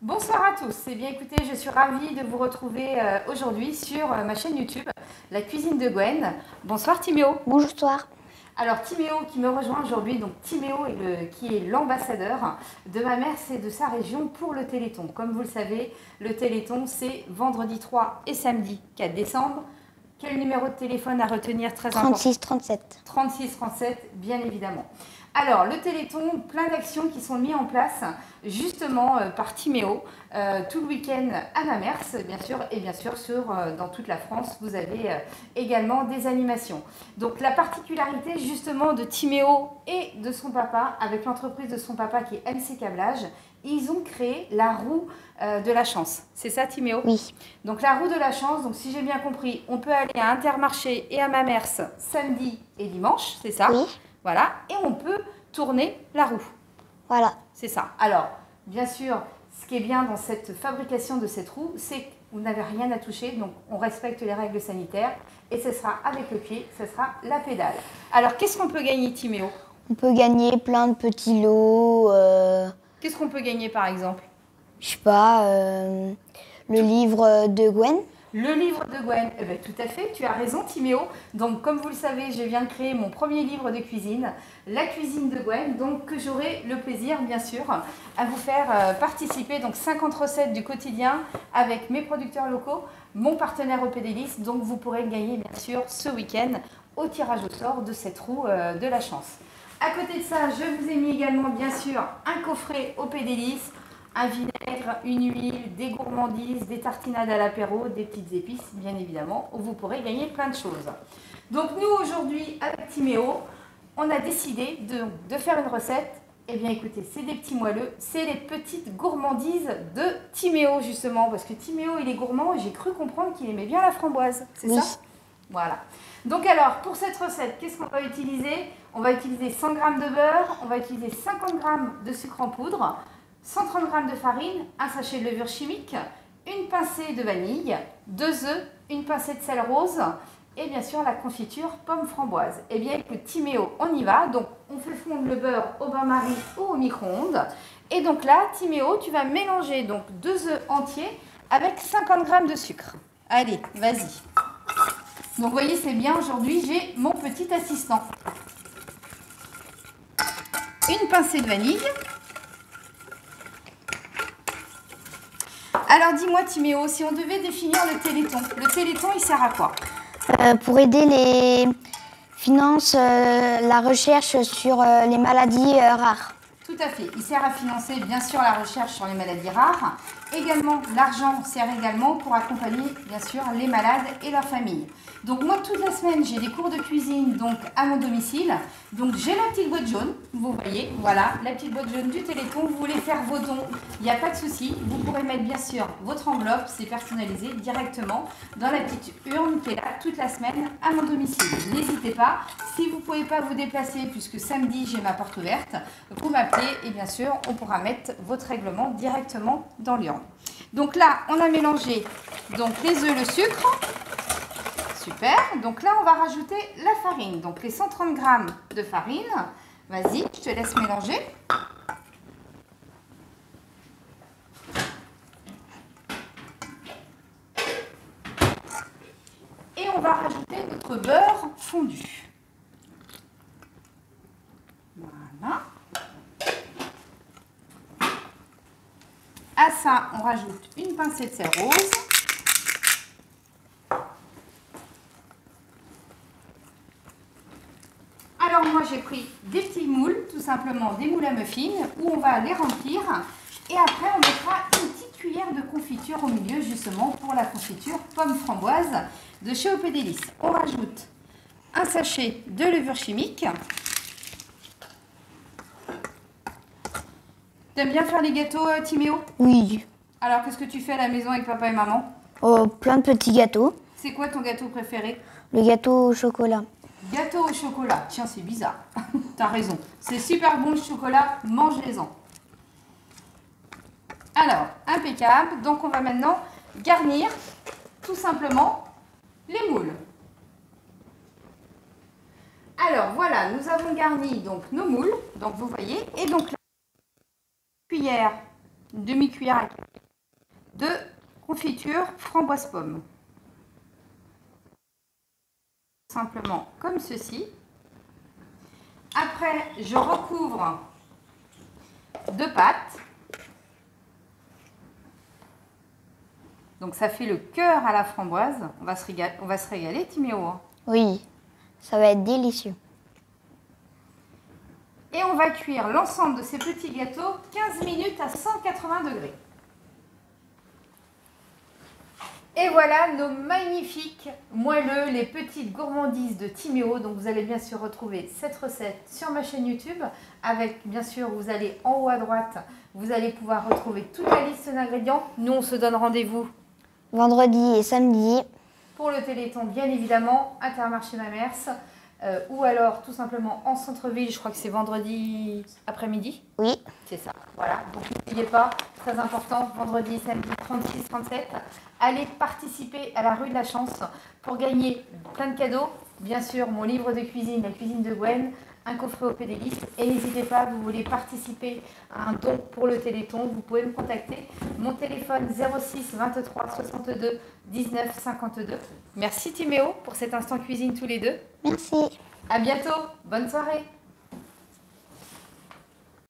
Bonsoir à tous. Eh bien, écoutez, je suis ravie de vous retrouver aujourd'hui sur ma chaîne YouTube, La Cuisine de Gwen. Bonsoir Timéo. Bonsoir. Alors Timéo qui me rejoint aujourd'hui, donc Timéo qui est l'ambassadeur de ma mère, c'est de sa région pour le Téléthon. Comme vous le savez, le Téléthon c'est vendredi 3 et samedi 4 décembre. Quel numéro de téléphone à retenir très important? 36-37. 36-37, bien évidemment. Alors, le Téléthon, plein d'actions qui sont mises en place justement par Timéo tout le week-end à Mamers, bien sûr, et bien sûr dans toute la France, vous avez également des animations. Donc, la particularité justement de Timéo et de son papa, avec l'entreprise de son papa qui est MC Câblage, ils ont créé la roue de la chance. C'est ça, Timéo? Oui. Donc, la roue de la chance, donc si j'ai bien compris, on peut aller à Intermarché et à Mamers samedi et dimanche, c'est ça? Oui. Voilà, et on peut tourner la roue. Voilà. C'est ça. Alors, bien sûr, ce qui est bien dans cette fabrication de cette roue, c'est que vous n'avez rien à toucher, donc on respecte les règles sanitaires, et ce sera avec le pied, ce sera la pédale. Alors, qu'est-ce qu'on peut gagner, Timéo? On peut gagner plein de petits lots. Qu'est-ce qu'on peut gagner, par exemple? Je sais pas, le livre de Gwen. Le livre de Gwen, eh bien, tout à fait, tu as raison Timéo. Donc comme vous le savez, je viens de créer mon premier livre de cuisine, La cuisine de Gwen, donc que j'aurai le plaisir bien sûr à vous faire participer. Donc 50 recettes du quotidien avec mes producteurs locaux, mon partenaire au Pédélis. Donc vous pourrez gagner bien sûr ce week-end au tirage au sort de cette roue de la chance. À côté de ça, je vous ai mis également bien sûr un coffret au Pédélis, un vinaigre, une huile, des gourmandises, des tartinades à l'apéro, des petites épices, bien évidemment, où vous pourrez gagner plein de choses. Donc nous, aujourd'hui, avec Timéo, on a décidé de faire une recette. Eh bien, écoutez, c'est des petits moelleux, c'est les petites gourmandises de Timéo, justement, parce que Timéo, il est gourmand, et j'ai cru comprendre qu'il aimait bien la framboise, c'est Oui. ça? Voilà. Donc alors, pour cette recette, qu'est-ce qu'on va utiliser? On va utiliser 100 g de beurre, on va utiliser 50 g de sucre en poudre, 130 g de farine, un sachet de levure chimique, une pincée de vanille, 2 œufs, une pincée de sel rose et bien sûr la confiture pomme framboise. Et bien écoute Timéo, on y va. Donc on fait fondre le beurre au bain-marie ou au micro-ondes. Et donc là, Timéo, tu vas mélanger donc 2 œufs entiers avec 50 g de sucre. Allez, vas-y. Donc vous voyez, c'est bien, aujourd'hui j'ai mon petit assistant. Une pincée de vanille. Alors dis-moi Timéo, si on devait définir le Téléthon il sert à quoi? Pour aider les finances, la recherche sur les maladies rares. Tout à fait, il sert à financer bien sûr la recherche sur les maladies rares. Également, l'argent sert également pour accompagner bien sûr les malades et leurs familles. Donc moi toute la semaine j'ai des cours de cuisine donc à mon domicile. Donc j'ai la petite boîte jaune, vous voyez, voilà, la petite boîte jaune du Téléthon. Vous voulez faire vos dons, il n'y a pas de souci. Vous pourrez mettre bien sûr votre enveloppe, c'est personnalisé directement dans la petite urne qui est là toute la semaine à mon domicile. N'hésitez pas, si vous ne pouvez pas vous déplacer puisque samedi j'ai ma porte ouverte, vous m'appelez et bien sûr on pourra mettre votre règlement directement dans l'urne. Donc là on a mélangé donc les œufs, le sucre. Super, donc là on va rajouter la farine, donc les 130 g de farine, vas-y, je te laisse mélanger. Et on va rajouter notre beurre fondu. Voilà. À ça, on rajoute une pincée de sel rose. Alors moi j'ai pris des petits moules, tout simplement des moules à muffins, où on va les remplir. Et après on mettra une petite cuillère de confiture au milieu justement pour la confiture pomme framboise de chez Opédélis. On rajoute un sachet de levure chimique. T'aimes bien faire les gâteaux Timéo? Oui. Alors qu'est-ce que tu fais à la maison avec papa et maman? Plein de petits gâteaux. C'est quoi ton gâteau préféré? Le gâteau au chocolat. Gâteau au chocolat. Tiens, c'est bizarre. T'as raison. C'est super bon le chocolat. Mangez-en. Alors, impeccable. Donc, on va maintenant garnir tout simplement les moules. Alors, voilà, nous avons garni donc nos moules. Donc, vous voyez. Et donc, la cuillère une demi-cuillère à café de confiture framboise pomme. Simplement comme ceci. Après, je recouvre de pâte. Donc ça fait le cœur à la framboise. On va se régaler, Timéo. Oui, ça va être délicieux. Et on va cuire l'ensemble de ces petits gâteaux 15 minutes à 180 degrés. Et voilà nos magnifiques moelleux, les petites gourmandises de Timéo. Donc vous allez bien sûr retrouver cette recette sur ma chaîne YouTube. Avec bien sûr, vous allez en haut à droite, vous allez pouvoir retrouver toute la liste d'ingrédients. Nous on se donne rendez-vous Vendredi et samedi. pour le Téléthon, bien évidemment, Intermarché Mamers. Ou alors tout simplement en centre-ville, je crois que c'est vendredi après-midi. Oui. C'est ça, voilà. Donc n'oubliez pas, très important, vendredi, samedi 36-37, allez participer à la rue de la chance pour gagner plein de cadeaux. Bien sûr, mon livre de cuisine, la cuisine de Gwen, un coffret au Pédéliste. Et n'hésitez pas, vous voulez participer à un don pour le Téléthon, vous pouvez me contacter. Mon téléphone 06 23 62 19 52. Merci Timéo pour cet instant cuisine tous les deux. Merci. À bientôt, bonne soirée.